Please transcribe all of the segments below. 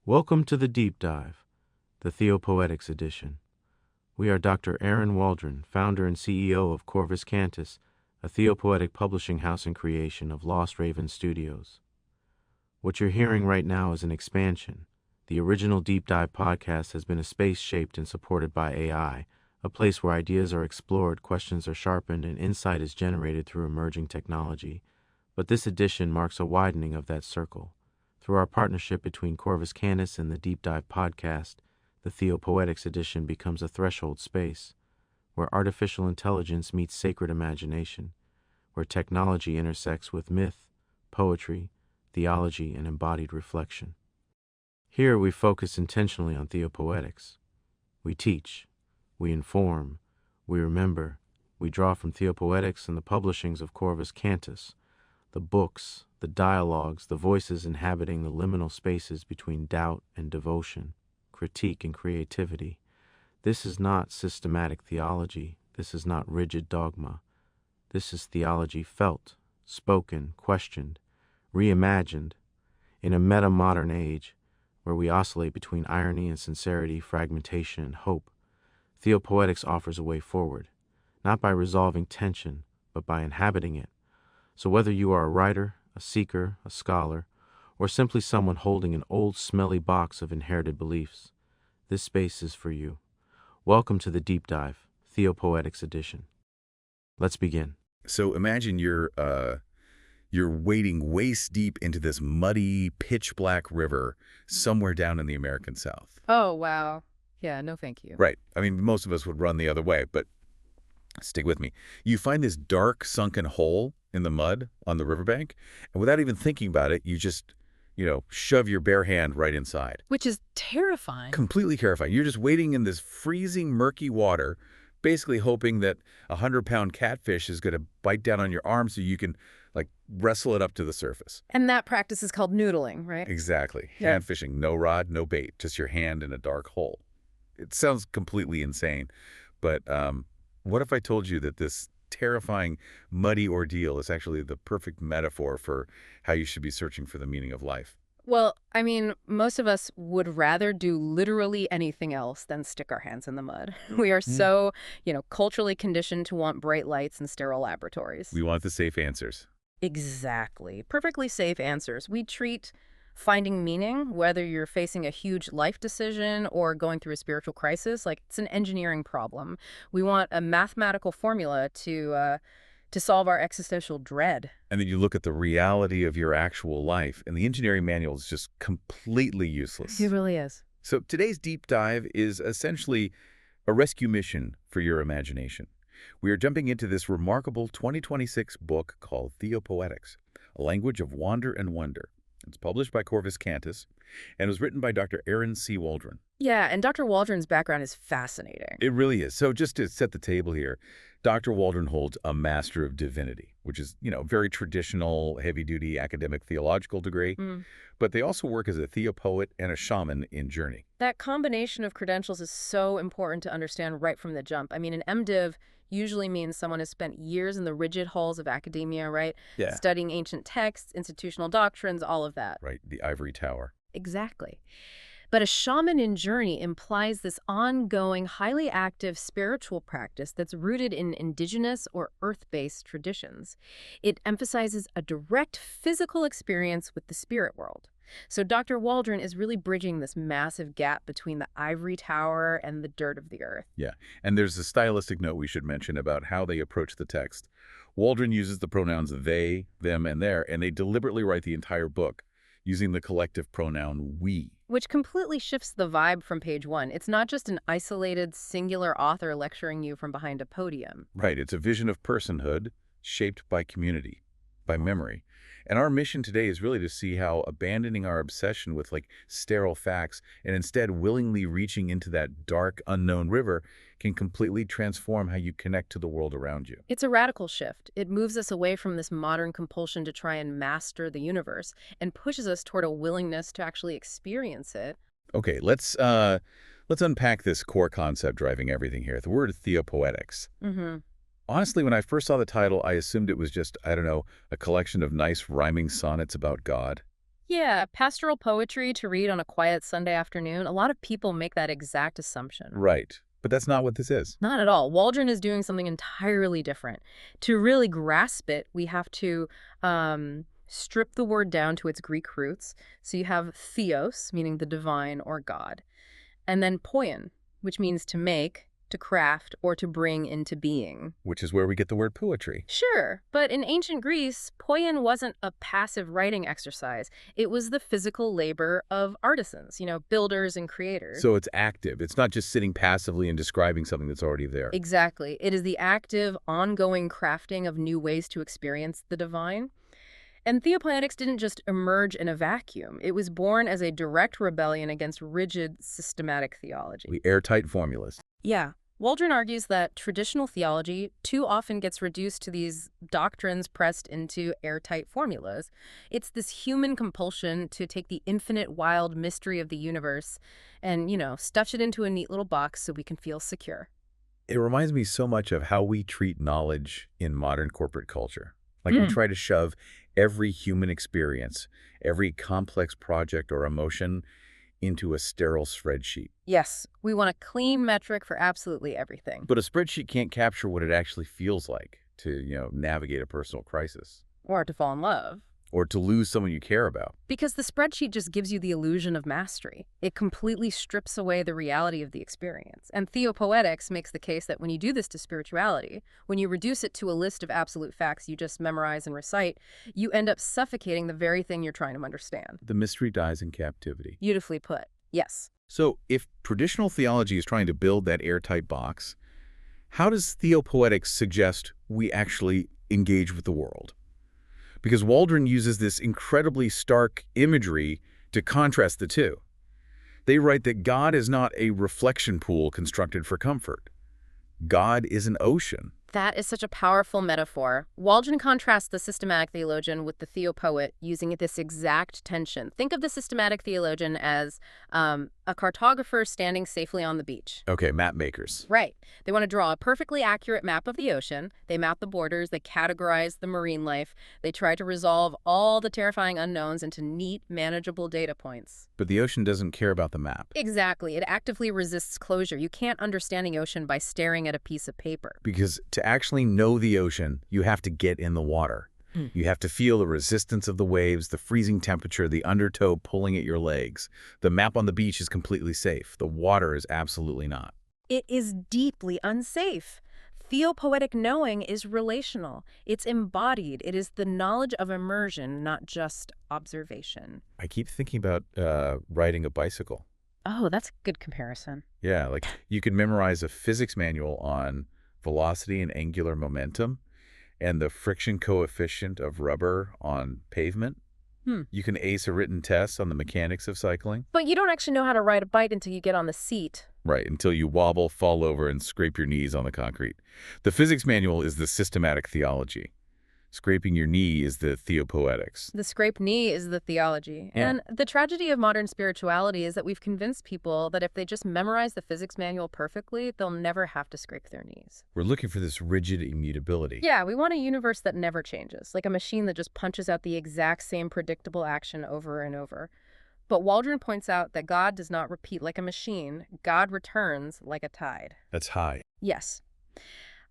Welcome to the Deep Dive, the Theopoetics Edition. We are Dr. Aaron Waldron, founder and CEO of Corvus Cantus, a theopoetic publishing house and creation of Lost Raven Studios. What you're hearing right now is an expansion. The original Deep Dive podcast has been a space shaped and supported by AI, a place where ideas are explored, questions are sharpened, and insight is generated through emerging technology. But this edition marks a widening of that circle. Through our partnership between Corvus Cantus and the Deep Dive podcast, the Theopoetics Edition becomes a threshold space, where artificial intelligence meets sacred imagination, where technology intersects with myth, poetry, theology, and embodied reflection. Here we focus intentionally on theopoetics. We teach, we inform, we remember, we draw from Theopoetics and the publishings of Corvus Cantus, the books, the dialogues, the voices inhabiting the liminal spaces between doubt and devotion, critique and creativity. This is not systematic theology. This is not rigid dogma. This is theology felt, spoken, questioned, reimagined. In a meta-modern age, where we oscillate between irony and sincerity, fragmentation and hope, Theopoetics offers a way forward, not by resolving tension, but by inhabiting it. So whether you are a writer, a seeker, a scholar, or simply someone holding an old smelly box of inherited beliefs, this space is for you. Welcome to the Deep Dive, Theopoetics Edition. Let's begin. So imagine you're wading waist deep into this muddy, pitch-black river somewhere down in the American South. Oh, wow. Yeah, no thank you. Right. I mean, most of us would run the other way, but stick with me. You find this dark, sunken hole in the mud on the riverbank, and without even thinking about it, you just, shove your bare hand right inside. Which is terrifying. Completely terrifying. You're just wading in this freezing, murky water, basically hoping that a 100-pound catfish is going to bite down on your arm so you can, wrestle it up to the surface. And that practice is called noodling, right? Exactly. Yeah. Hand fishing. No rod, no bait. Just your hand in a dark hole. It sounds completely insane, but what if I told you that this terrifying, muddy ordeal is actually the perfect metaphor for how you should be searching for the meaning of life? Well, I mean, most of us would rather do literally anything else than stick our hands in the mud. We are so, culturally conditioned to want bright lights and sterile laboratories. We want the safe answers. Exactly. Perfectly safe answers. We treat finding meaning, whether you're facing a huge life decision or going through a spiritual crisis, like it's an engineering problem. We want a mathematical formula to solve our existential dread. And then you look at the reality of your actual life, and the engineering manual is just completely useless. It really is. So today's deep dive is essentially a rescue mission for your imagination. We are jumping into this remarkable 2026 book called Theopoetics, A Language of Wander and Wonder. It's published by Corvus Cantus and was written by Dr. Aaron C. Waldron. Yeah, and Dr. Waldron's background is fascinating. It really is. So just to set the table here, Dr. Waldron holds a Master of Divinity, which is, very traditional, heavy-duty academic theological degree. But they also work as a theopoet and a shaman in Journey. That combination of credentials is so important to understand right from the jump. I mean, an MDiv usually means someone has spent years in the rigid halls of academia, right? Yeah. Studying ancient texts, institutional doctrines, all of that. Right, the ivory tower. Exactly. But a shaman in Journey implies this ongoing, highly active spiritual practice that's rooted in indigenous or earth-based traditions. It emphasizes a direct physical experience with the spirit world. So Dr. Waldron is really bridging this massive gap between the ivory tower and the dirt of the earth. Yeah, and there's a stylistic note we should mention about how they approach the text. Waldron uses the pronouns they, them, and their, and they deliberately write the entire book using the collective pronoun we. Which completely shifts the vibe from page one. It's not just an isolated, singular author lecturing you from behind a podium. Right, it's a vision of personhood shaped by community, by memory. And our mission today is really to see how abandoning our obsession with sterile facts and instead willingly reaching into that dark, unknown river can completely transform how you connect to the world around you. It's a radical shift. It moves us away from this modern compulsion to try and master the universe and pushes us toward a willingness to actually experience it. Okay, let's unpack this core concept driving everything here. The word theopoetics. Honestly, when I first saw the title, I assumed it was just, a collection of nice rhyming sonnets about God. Yeah, pastoral poetry to read on a quiet Sunday afternoon. A lot of people make that exact assumption. Right. But that's not what this is. Not at all. Waldron is doing something entirely different. To really grasp it, we have to strip the word down to its Greek roots. So you have theos, meaning the divine or God, and then poien, which means to make, to craft, or to bring into being. Which is where we get the word poetry. Sure, but in ancient Greece, poien wasn't a passive writing exercise. It was the physical labor of artisans, builders and creators. So it's active. It's not just sitting passively and describing something that's already there. Exactly. It is the active, ongoing crafting of new ways to experience the divine. And Theopoetics didn't just emerge in a vacuum. It was born as a direct rebellion against rigid, systematic theology. The airtight formulas. Yeah. Waldron argues that traditional theology too often gets reduced to these doctrines pressed into airtight formulas. It's this human compulsion to take the infinite, wild mystery of the universe and, stuff it into a neat little box so we can feel secure. It reminds me so much of how we treat knowledge in modern corporate culture. Like we try to shove every human experience, every complex project or emotion into a sterile spreadsheet. Yes, we want a clean metric for absolutely everything. But a spreadsheet can't capture what it actually feels like to, navigate a personal crisis. Or to fall in love. Or to lose someone you care about. Because the spreadsheet just gives you the illusion of mastery. It completely strips away the reality of the experience. And Theopoetics makes the case that when you do this to spirituality, when you reduce it to a list of absolute facts you just memorize and recite, you end up suffocating the very thing you're trying to understand. The mystery dies in captivity. Beautifully put. Yes. So if traditional theology is trying to build that airtight box, how does Theopoetics suggest we actually engage with the world? Because Waldron uses this incredibly stark imagery to contrast the two. They write that God is not a reflection pool constructed for comfort. God is an ocean. That is such a powerful metaphor. Waldron contrasts the systematic theologian with the theopoet using this exact tension. Think of the systematic theologian as a cartographer standing safely on the beach. Okay, map makers. Right. They want to draw a perfectly accurate map of the ocean. They map the borders. They categorize the marine life. They try to resolve all the terrifying unknowns into neat, manageable data points. But the ocean doesn't care about the map. Exactly. It actively resists closure. You can't understand the ocean by staring at a piece of paper. Because to actually know the ocean, you have to get in the water. You have to feel the resistance of the waves, the freezing temperature, the undertow pulling at your legs. The map on the beach is completely safe. The water is absolutely not. It is deeply unsafe. Theopoetic knowing is relational. It's embodied. It is the knowledge of immersion, not just observation. I keep thinking about riding a bicycle. Oh, that's a good comparison. Yeah, like you could memorize a physics manual on velocity and angular momentum and the friction coefficient of rubber on pavement. You can ace a written test on the mechanics of cycling. But you don't actually know how to ride a bike until you get on the seat. Right, until you wobble, fall over, and scrape your knees on the concrete. The physics manual is the systematic theology. Scraping your knee is the Theopoetics. The scraped knee is the theology. Yeah. And the tragedy of modern spirituality is that we've convinced people that if they just memorize the physics manual perfectly, they'll never have to scrape their knees. We're looking for this rigid immutability. Yeah, we want a universe that never changes, like a machine that just punches out the exact same predictable action over and over. But Waldron points out that God does not repeat like a machine. God returns like a tide. That's high. Yes.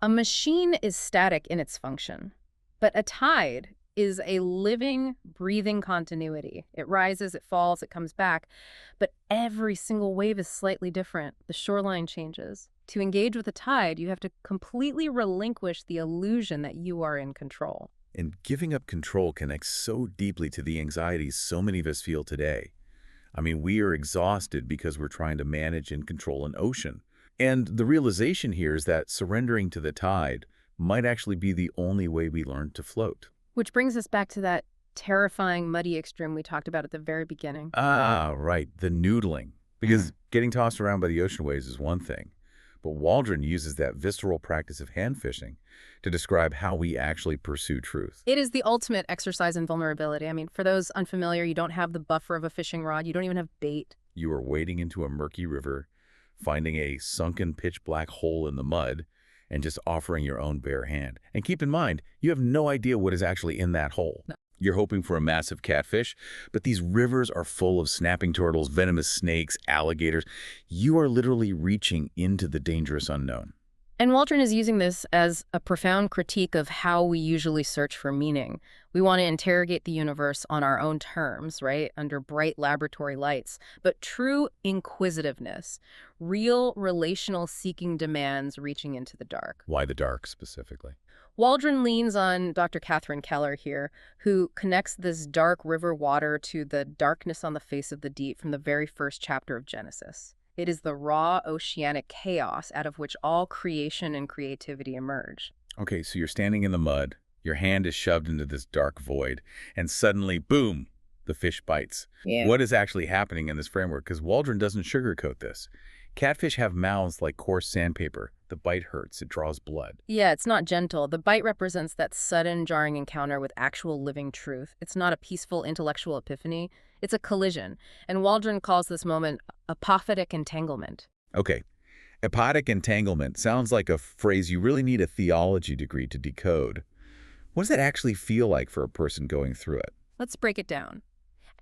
A machine is static in its function. But a tide is a living, breathing continuity. It rises, it falls, it comes back. But every single wave is slightly different. The shoreline changes. To engage with a tide, you have to completely relinquish the illusion that you are in control. And giving up control connects so deeply to the anxieties so many of us feel today. I mean, we are exhausted because we're trying to manage and control an ocean. And the realization here is that surrendering to the tide might actually be the only way we learn to float. Which brings us back to that terrifying, muddy extreme we talked about at the very beginning. Ah, right, the noodling. Because getting tossed around by the ocean waves is one thing, but Waldron uses that visceral practice of hand fishing to describe how we actually pursue truth. It is the ultimate exercise in vulnerability. I mean, for those unfamiliar, you don't have the buffer of a fishing rod. You don't even have bait. You are wading into a murky river, finding a sunken pitch-black hole in the mud, and just offering your own bare hand. And keep in mind, you have no idea what is actually in that hole. No. You're hoping for a massive catfish, but these rivers are full of snapping turtles, venomous snakes, alligators. You are literally reaching into the dangerous unknown. And Waldron is using this as a profound critique of how we usually search for meaning. We want to interrogate the universe on our own terms, right, under bright laboratory lights. But true inquisitiveness, real relational seeking demands reaching into the dark. Why the dark, specifically? Waldron leans on Dr. Catherine Keller here, who connects this dark river water to the darkness on the face of the deep from the very first chapter of Genesis. It is the raw oceanic chaos out of which all creation and creativity emerge. Okay, so you're standing in the mud, your hand is shoved into this dark void, and suddenly, boom, the fish bites. Yeah. What is actually happening in this framework? Because Waldron doesn't sugarcoat this. Catfish have mouths like coarse sandpaper. The bite hurts. It draws blood. Yeah, it's not gentle. The bite represents that sudden, jarring encounter with actual living truth. It's not a peaceful intellectual epiphany. It's a collision. And Waldron calls this moment a poetic entanglement. Okay. Epotic entanglement sounds like a phrase you really need a theology degree to decode. What does that actually feel like for a person going through it? Let's break it down.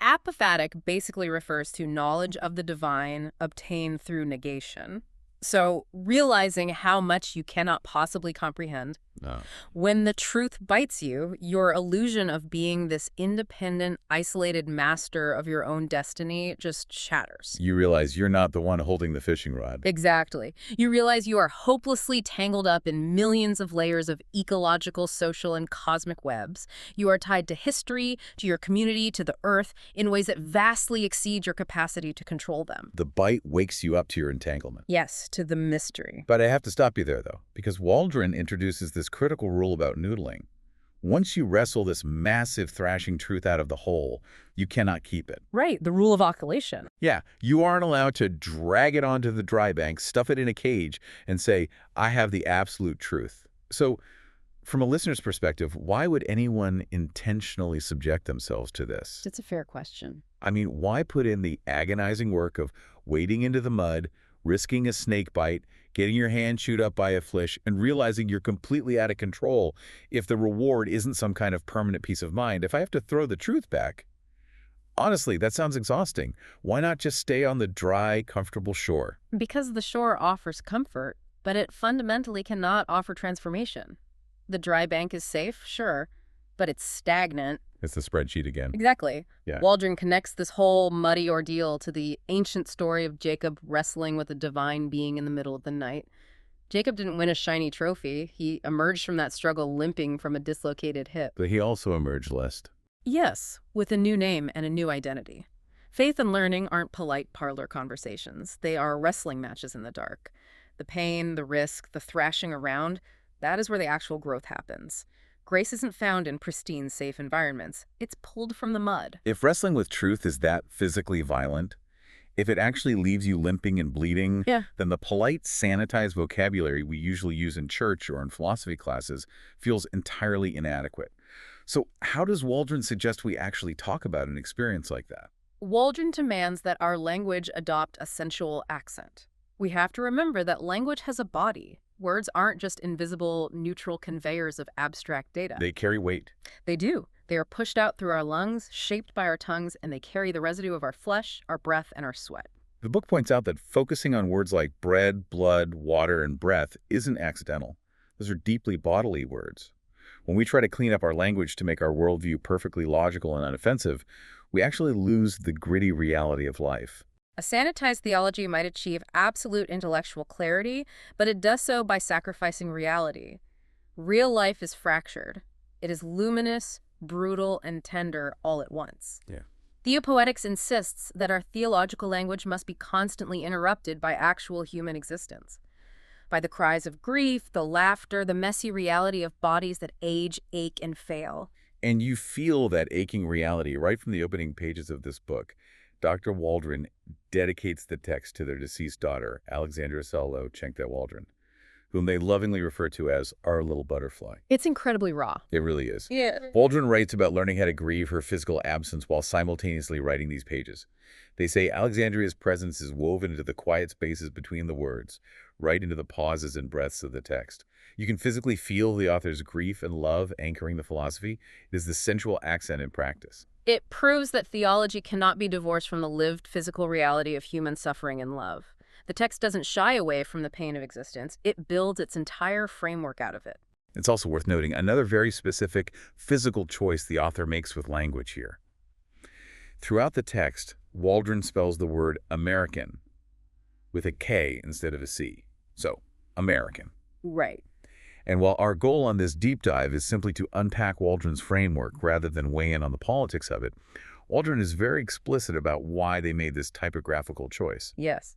Apophatic basically refers to knowledge of the divine obtained through negation. So realizing how much you cannot possibly comprehend. No. When the truth bites you, your illusion of being this independent, isolated master of your own destiny just shatters. You realize you're not the one holding the fishing rod. Exactly. You realize you are hopelessly tangled up in millions of layers of ecological, social, and cosmic webs. You are tied to history, to your community, to the earth, in ways that vastly exceed your capacity to control them. The bite wakes you up to your entanglement. Yes, to the mystery. But I have to stop you there, though, because Waldron introduces this critical rule about noodling. Once you wrestle this massive thrashing truth out of the hole, you cannot keep it. Right, the rule of oscillation. Yeah, you aren't allowed to drag it onto the dry bank, stuff it in a cage, and say, I have the absolute truth. So, from a listener's perspective, why would anyone intentionally subject themselves to this? It's a fair question. I mean, why put in the agonizing work of wading into the mud, risking a snake bite, getting your hand chewed up by a fish, and realizing you're completely out of control if the reward isn't some kind of permanent peace of mind? If I have to throw the truth back, honestly, that sounds exhausting. Why not just stay on the dry, comfortable shore? Because the shore offers comfort, but it fundamentally cannot offer transformation. The dry bank is safe, sure, but it's stagnant. It's the spreadsheet again. Exactly. Yeah. Waldron connects this whole muddy ordeal to the ancient story of Jacob wrestling with a divine being in the middle of the night. Jacob didn't win a shiny trophy. He emerged from that struggle limping from a dislocated hip. But he also emerged less. Yes, with a new name and a new identity. Faith and learning aren't polite parlor conversations. They are wrestling matches in the dark. The pain, the risk, the thrashing around, that is where the actual growth happens. Grace isn't found in pristine, safe environments. It's pulled from the mud. If wrestling with truth is that physically violent, if it actually leaves you limping and bleeding, then the polite, sanitized vocabulary we usually use in church or in philosophy classes feels entirely inadequate. So how does Waldron suggest we actually talk about an experience like that? Waldron demands that our language adopt a sensual accent. We have to remember that language has a body. Words aren't just invisible, neutral conveyors of abstract data. They carry weight. They do. They are pushed out through our lungs, shaped by our tongues, and they carry the residue of our flesh, our breath, and our sweat. The book points out that focusing on words like bread, blood, water, and breath isn't accidental. Those are deeply bodily words. When we try to clean up our language to make our worldview perfectly logical and unoffensive, we actually lose the gritty reality of life. A sanitized theology might achieve absolute intellectual clarity, but it does so by sacrificing reality. Real life is fractured. It is luminous, brutal, and tender all at once. Theopoetics insists that our theological language must be constantly interrupted by actual human existence. By the cries of grief, the laughter, the messy reality of bodies that age, ache, and fail. And you feel that aching reality right from the opening pages of this book. Dr. Waldron dedicates the text to their deceased daughter, Alexandra Sello Waldron, whom they lovingly refer to as our little butterfly. It's incredibly raw. It really is. Yeah. Waldron writes about learning how to grieve her physical absence while simultaneously writing these pages. They say Alexandria's presence is woven into the quiet spaces between the words, right into the pauses and breaths of the text. You can physically feel the author's grief and love anchoring the philosophy. It is the central accent in practice. It proves that theology cannot be divorced from the lived physical reality of human suffering and love. The text doesn't shy away from the pain of existence. It builds its entire framework out of it. It's also worth noting another very specific physical choice the author makes with language here. Throughout the text, Waldron spells the word American with a K instead of a C. So, American. Right. And while our goal on this deep dive is simply to unpack Waldron's framework rather than weigh in on the politics of it, Waldron is very explicit about why they made this typographical choice. Yes.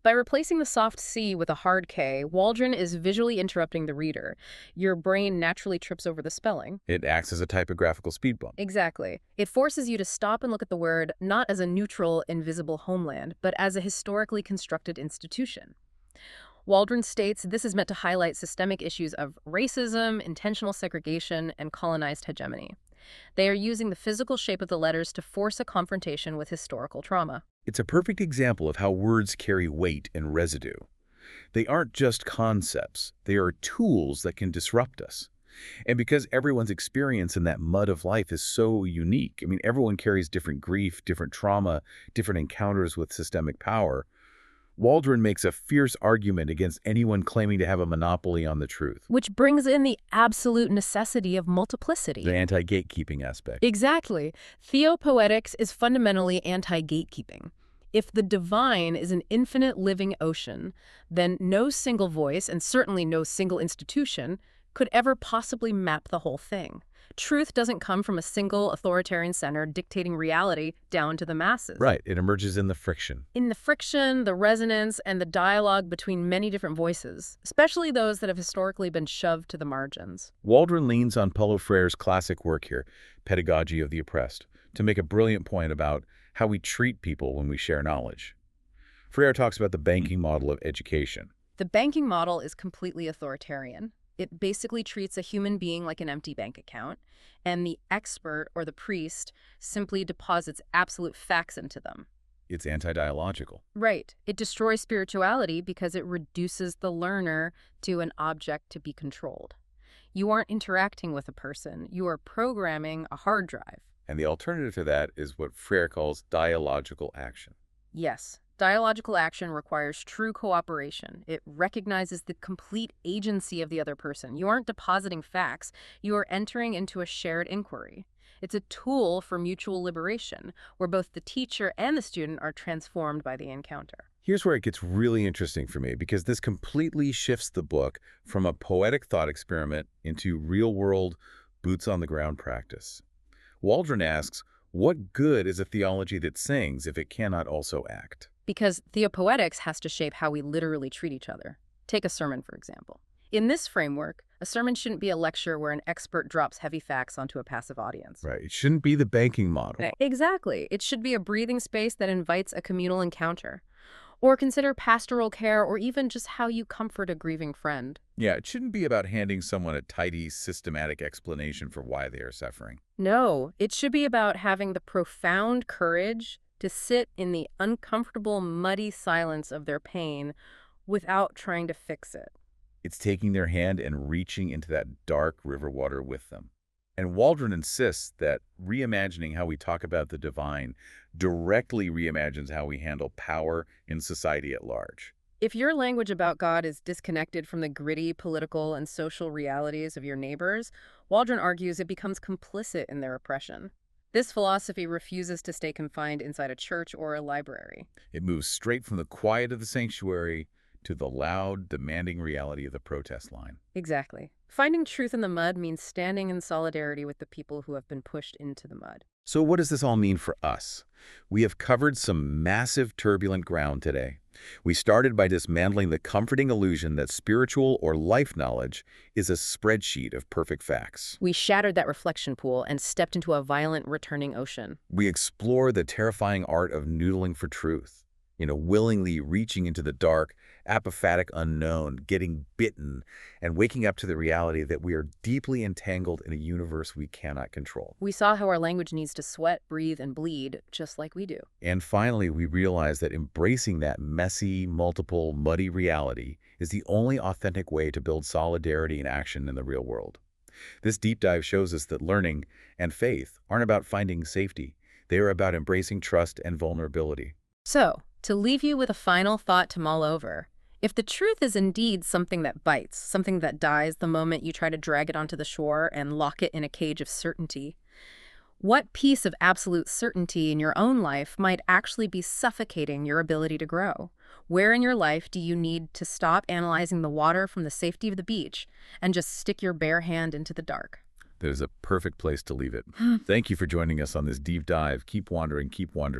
By replacing the soft C with a hard K, Waldron is visually interrupting the reader. Your brain naturally trips over the spelling. It acts as a typographical speed bump. Exactly. It forces you to stop and look at the word not as a neutral, invisible homeland, but as a historically constructed institution. Waldron states this is meant to highlight systemic issues of racism, intentional segregation, and colonized hegemony. They are using the physical shape of the letters to force a confrontation with historical trauma. It's a perfect example of how words carry weight and residue. They aren't just concepts. They are tools that can disrupt us. And because everyone's experience in that mud of life is so unique, I mean, everyone carries different grief, different trauma, different encounters with systemic power, Waldron makes a fierce argument against anyone claiming to have a monopoly on the truth. Which brings in the absolute necessity of multiplicity. The anti-gatekeeping aspect. Exactly. Theopoetics is fundamentally anti-gatekeeping. If the divine is an infinite living ocean, then no single voice, and certainly no single institution, could ever possibly map the whole thing. Truth doesn't come from a single authoritarian center dictating reality down to the masses. Right. It emerges in the friction. In the friction, the resonance, and the dialogue between many different voices, especially those that have historically been shoved to the margins. Waldron leans on Paulo Freire's classic work here, Pedagogy of the Oppressed, to make a brilliant point about how we treat people when we share knowledge. Freire talks about the banking model of education. The banking model is completely authoritarian. It basically treats a human being like an empty bank account, and the expert or the priest simply deposits absolute facts into them. It's anti-dialogical. Right. It destroys spirituality because it reduces the learner to an object to be controlled. You aren't interacting with a person. You are programming a hard drive. And the alternative to that is what Freire calls dialogical action. Yes. Dialogical action requires true cooperation. It recognizes the complete agency of the other person. You aren't depositing facts. You are entering into a shared inquiry. It's a tool for mutual liberation, where both the teacher and the student are transformed by the encounter. Here's where it gets really interesting for me, because this completely shifts the book from a poetic thought experiment into real-world, boots-on-the-ground practice. Waldron asks, what good is a theology that sings if it cannot also act? Because theopoetics has to shape how we literally treat each other. Take a sermon, for example. In this framework, a sermon shouldn't be a lecture where an expert drops heavy facts onto a passive audience. Right. It shouldn't be the banking model. Exactly. It should be a breathing space that invites a communal encounter. Or consider pastoral care, or even just how you comfort a grieving friend. Yeah, it shouldn't be about handing someone a tidy, systematic explanation for why they are suffering. No, it should be about having the profound courage to sit in the uncomfortable, muddy silence of their pain without trying to fix it. It's taking their hand and reaching into that dark river water with them. And Waldron insists that reimagining how we talk about the divine directly reimagines how we handle power in society at large. If your language about God is disconnected from the gritty political and social realities of your neighbors, Waldron argues it becomes complicit in their oppression. This philosophy refuses to stay confined inside a church or a library. It moves straight from the quiet of the sanctuary to the loud, demanding reality of the protest line. Exactly. Finding truth in the mud means standing in solidarity with the people who have been pushed into the mud. So what does this all mean for us? We have covered some massive turbulent ground today. We started by dismantling the comforting illusion that spiritual or life knowledge is a spreadsheet of perfect facts. We shattered that reflection pool and stepped into a violent returning ocean. We explore the terrifying art of noodling for truth. willingly reaching into the dark, apophatic unknown, getting bitten, and waking up to the reality that we are deeply entangled in a universe we cannot control. We saw how our language needs to sweat, breathe, and bleed, just like we do. And finally, we realize that embracing that messy, multiple, muddy reality is the only authentic way to build solidarity and action in the real world. This deep dive shows us that learning and faith aren't about finding safety. They are about embracing trust and vulnerability. So, to leave you with a final thought to mull over, if the truth is indeed something that bites, something that dies the moment you try to drag it onto the shore and lock it in a cage of certainty, what piece of absolute certainty in your own life might actually be suffocating your ability to grow? Where in your life do you need to stop analyzing the water from the safety of the beach and just stick your bare hand into the dark? That is a perfect place to leave it. Thank you for joining us on this deep dive. Keep wandering, keep wondering.